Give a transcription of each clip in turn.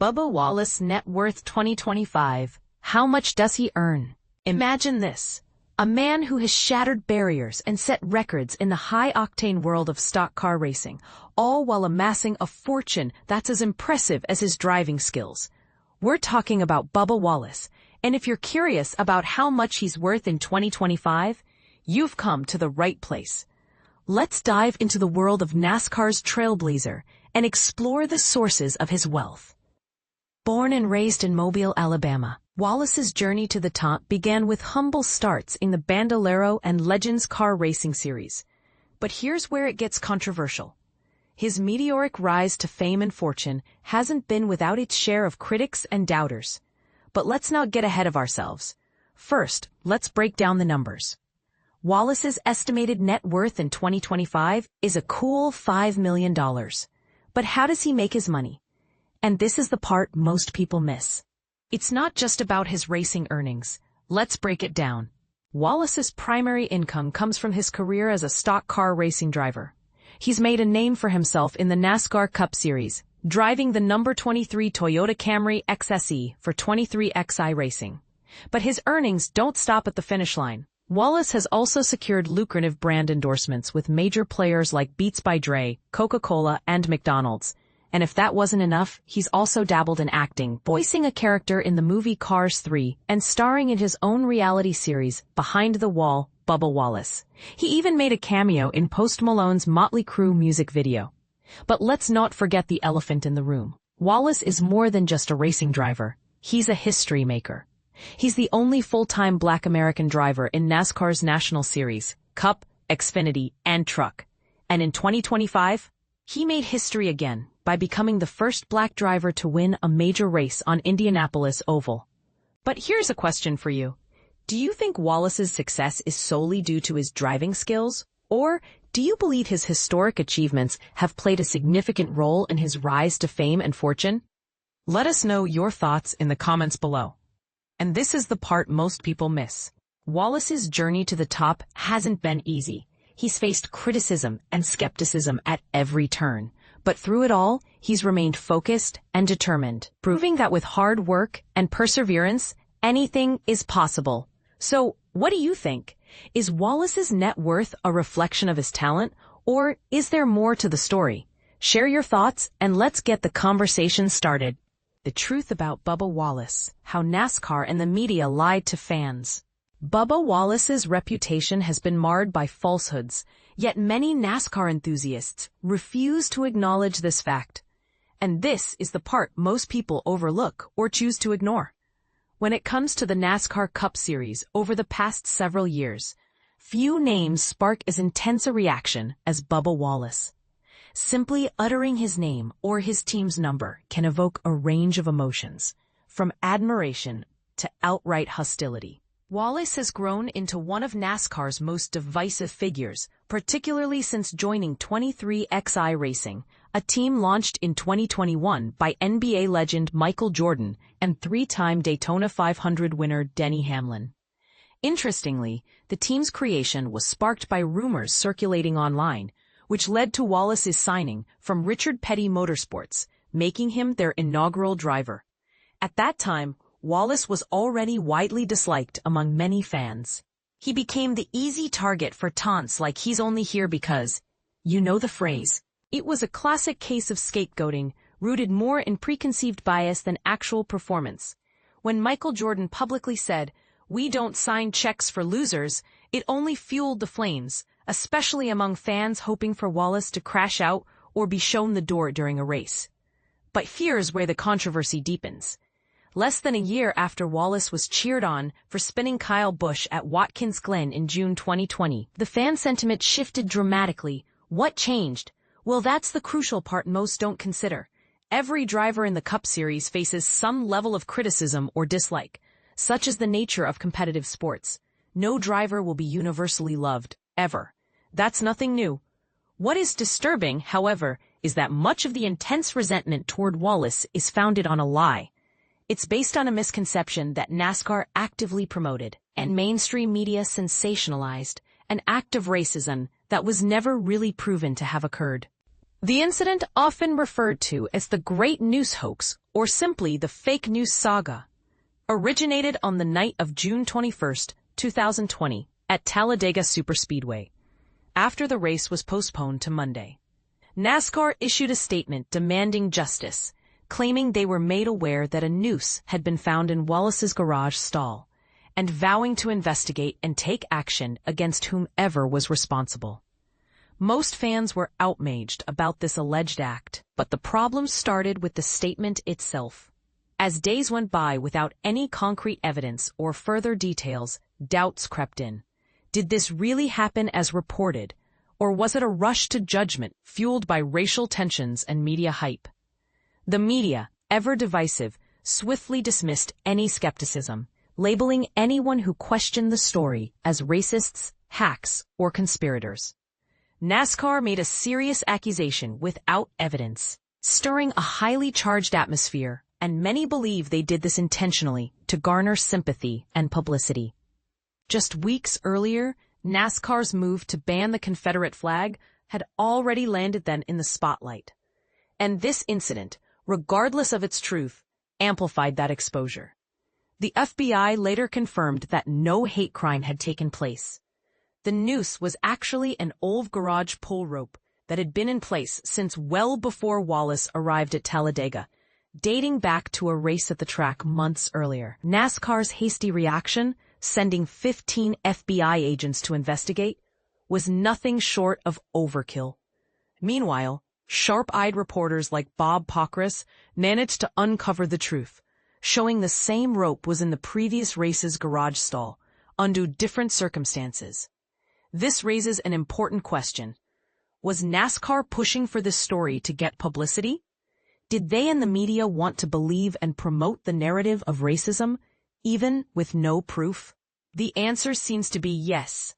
Bubba Wallace net worth 2025. How much does he earn? Imagine this. A man who has shattered barriers and set records in the high-octane world of stock car racing, all while amassing a fortune that's as impressive as his driving skills. We're talking about Bubba Wallace, and if you're curious about how much he's worth in 2025, you've come to the right place. Let's dive into the world of NASCAR's trailblazer and explore the sources of his wealth. Born and raised in Mobile, Alabama, Wallace's journey to the top began with humble starts in the Bandolero and Legends car racing series. But here's where it gets controversial. His meteoric rise to fame and fortune hasn't been without its share of critics and doubters. But let's not get ahead of ourselves. First, let's break down the numbers. Wallace's estimated net worth in 2025 is a cool $5 million. But how does he make his money? And this is the part most people miss. It's not just about his racing earnings. Let's break it down. Wallace's primary income comes from his career as a stock car racing driver. He's made a name for himself in the NASCAR Cup Series, driving the number 23 Toyota Camry XSE for 23XI Racing. But his earnings don't stop at the finish line. Wallace has also secured lucrative brand endorsements with major players like Beats by Dre, Coca-Cola, and McDonald's. And if that wasn't enough, he's also dabbled in acting, voicing a character in the movie Cars 3 and starring in his own reality series, Behind the Wall, Bubba Wallace. He even made a cameo in Post Malone's Motley Crue music video. But let's not forget the elephant in the room. Wallace is more than just a racing driver. He's a history maker. He's the only full-time Black American driver in NASCAR's national series, Cup, Xfinity, and Truck. And in 2025, he made history again by becoming the first Black driver to win a major race on Indianapolis Oval. But here's a question for you. Do you think Wallace's success is solely due to his driving skills? Or do you believe his historic achievements have played a significant role in his rise to fame and fortune? Let us know your thoughts in the comments below. And this is the part most people miss. Wallace's journey to the top hasn't been easy. He's faced criticism and skepticism at every turn. But through it all, he's remained focused and determined, proving that with hard work and perseverance, anything is possible. So, what do you think? Is Wallace's net worth a reflection of his talent, or is there more to the story? Share your thoughts and let's get the conversation started. The truth about Bubba Wallace, how NASCAR and the media lied to fans. Bubba Wallace's reputation has been marred by falsehoods, yet many NASCAR enthusiasts refuse to acknowledge this fact. And this is the part most people overlook or choose to ignore. When it comes to the NASCAR Cup Series over the past several years, few names spark as intense a reaction as Bubba Wallace. Simply uttering his name or his team's number can evoke a range of emotions, from admiration to outright hostility. Wallace has grown into one of NASCAR's most divisive figures, particularly since joining 23XI Racing, a team launched in 2021 by NBA legend Michael Jordan and three-time Daytona 500 winner Denny Hamlin. Interestingly, the team's creation was sparked by rumors circulating online, which led to Wallace's signing from Richard Petty Motorsports, making him their inaugural driver. At that time, Wallace was already widely disliked among many fans. He became the easy target for taunts like he's only here because, you know the phrase. It was a classic case of scapegoating, rooted more in preconceived bias than actual performance. When Michael Jordan publicly said, "We don't sign checks for losers," it only fueled the flames, especially among fans hoping for Wallace to crash out or be shown the door during a race. But here's where the controversy deepens. Less than a year after Wallace was cheered on for spinning Kyle Busch at Watkins Glen in June 2020, the fan sentiment shifted dramatically. What changed? Well, that's the crucial part most don't consider. Every driver in the Cup Series faces some level of criticism or dislike. Such is the nature of competitive sports. No driver will be universally loved, ever. That's nothing new. What is disturbing, however, is that much of the intense resentment toward Wallace is founded on a lie. It's based on a misconception that NASCAR actively promoted and mainstream media sensationalized, an act of racism that was never really proven to have occurred. The incident, often referred to as the Great News Hoax or simply the Fake News Saga, originated on the night of June 21, 2020, at Talladega Superspeedway, after the race was postponed to Monday. NASCAR issued a statement demanding justice, claiming they were made aware that a noose had been found in Wallace's garage stall, and vowing to investigate and take action against whomever was responsible. Most fans were outraged about this alleged act, but the problem started with the statement itself. As days went by without any concrete evidence or further details, doubts crept in. Did this really happen as reported, or was it a rush to judgment fueled by racial tensions and media hype? The media, ever divisive, swiftly dismissed any skepticism, labeling anyone who questioned the story as racists, hacks, or conspirators. NASCAR made a serious accusation without evidence, stirring a highly charged atmosphere, and many believe they did this intentionally to garner sympathy and publicity. Just weeks earlier, NASCAR's move to ban the Confederate flag had already landed them in the spotlight. And this incident, regardless of its truth, amplified that exposure. The FBI later confirmed that no hate crime had taken place. The noose was actually an old garage pull rope that had been in place since well before Wallace arrived at Talladega, dating back to a race at the track months earlier. NASCAR's hasty reaction, sending 15 FBI agents to investigate, was nothing short of overkill. Meanwhile, sharp-eyed reporters like Bob Pockrass managed to uncover the truth, showing the same rope was in the previous race's garage stall, under different circumstances. This raises an important question. Was NASCAR pushing for this story to get publicity? Did they and the media want to believe and promote the narrative of racism, even with no proof? The answer seems to be yes.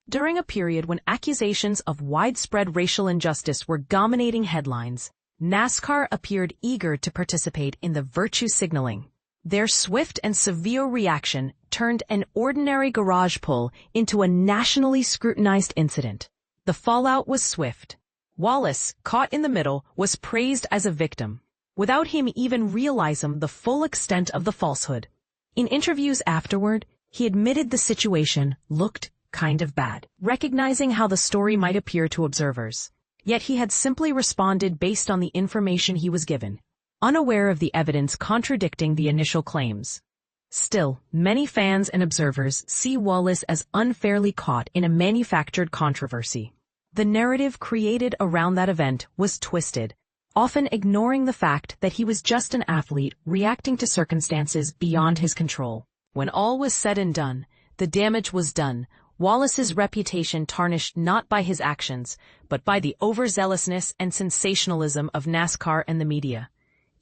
During a period when accusations of widespread racial injustice were dominating headlines, NASCAR appeared eager to participate in the virtue signaling. Their swift and severe reaction turned an ordinary garage pull into a nationally scrutinized incident. The fallout was swift. Wallace, caught in the middle, was praised as a victim, without him even realizing the full extent of the falsehood. In interviews afterward, he admitted the situation looked kind of bad, recognizing how the story might appear to observers. Yet he had simply responded based on the information he was given, unaware of the evidence contradicting the initial claims. Still, many fans and observers see Wallace as unfairly caught in a manufactured controversy. The narrative created around that event was twisted, often ignoring the fact that he was just an athlete reacting to circumstances beyond his control. When all was said and done, the damage was done. Wallace's reputation tarnished not by his actions, but by the overzealousness and sensationalism of NASCAR and the media.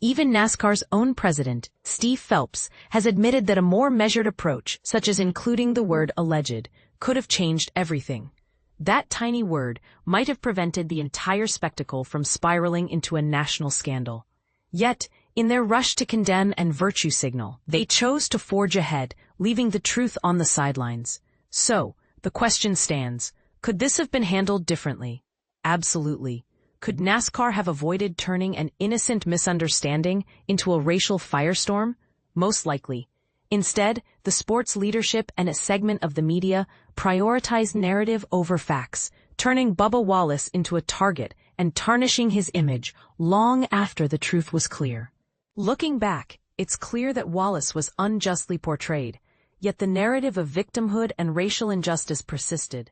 Even NASCAR's own president, Steve Phelps, has admitted that a more measured approach, such as including the word alleged, could have changed everything. That tiny word might have prevented the entire spectacle from spiraling into a national scandal. Yet, in their rush to condemn and virtue signal, they chose to forge ahead, leaving the truth on the sidelines. So, the question stands, could this have been handled differently? Absolutely. Could NASCAR have avoided turning an innocent misunderstanding into a racial firestorm? Most likely. Instead, the sports leadership and a segment of the media prioritized narrative over facts, turning Bubba Wallace into a target and tarnishing his image long after the truth was clear. Looking back, it's clear that Wallace was unjustly portrayed, yet the narrative of victimhood and racial injustice persisted.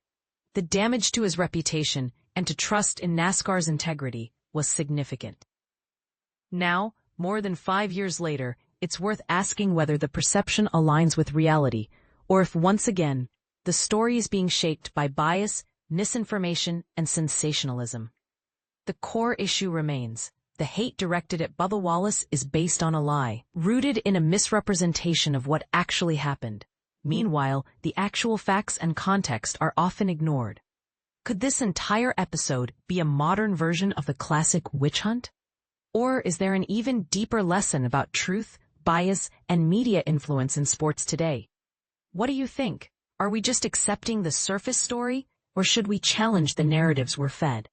The damage to his reputation and to trust in NASCAR's integrity was significant. Now, more than 5 years later, it's worth asking whether the perception aligns with reality, or if once again, the story is being shaped by bias, misinformation, and sensationalism. The core issue remains. The hate directed at Bubba Wallace is based on a lie, rooted in a misrepresentation of what actually happened. Meanwhile, the actual facts and context are often ignored. Could this entire episode be a modern version of the classic witch hunt? Or is there an even deeper lesson about truth, bias, and media influence in sports today? What do you think? Are we just accepting the surface story, or should we challenge the narratives we're fed?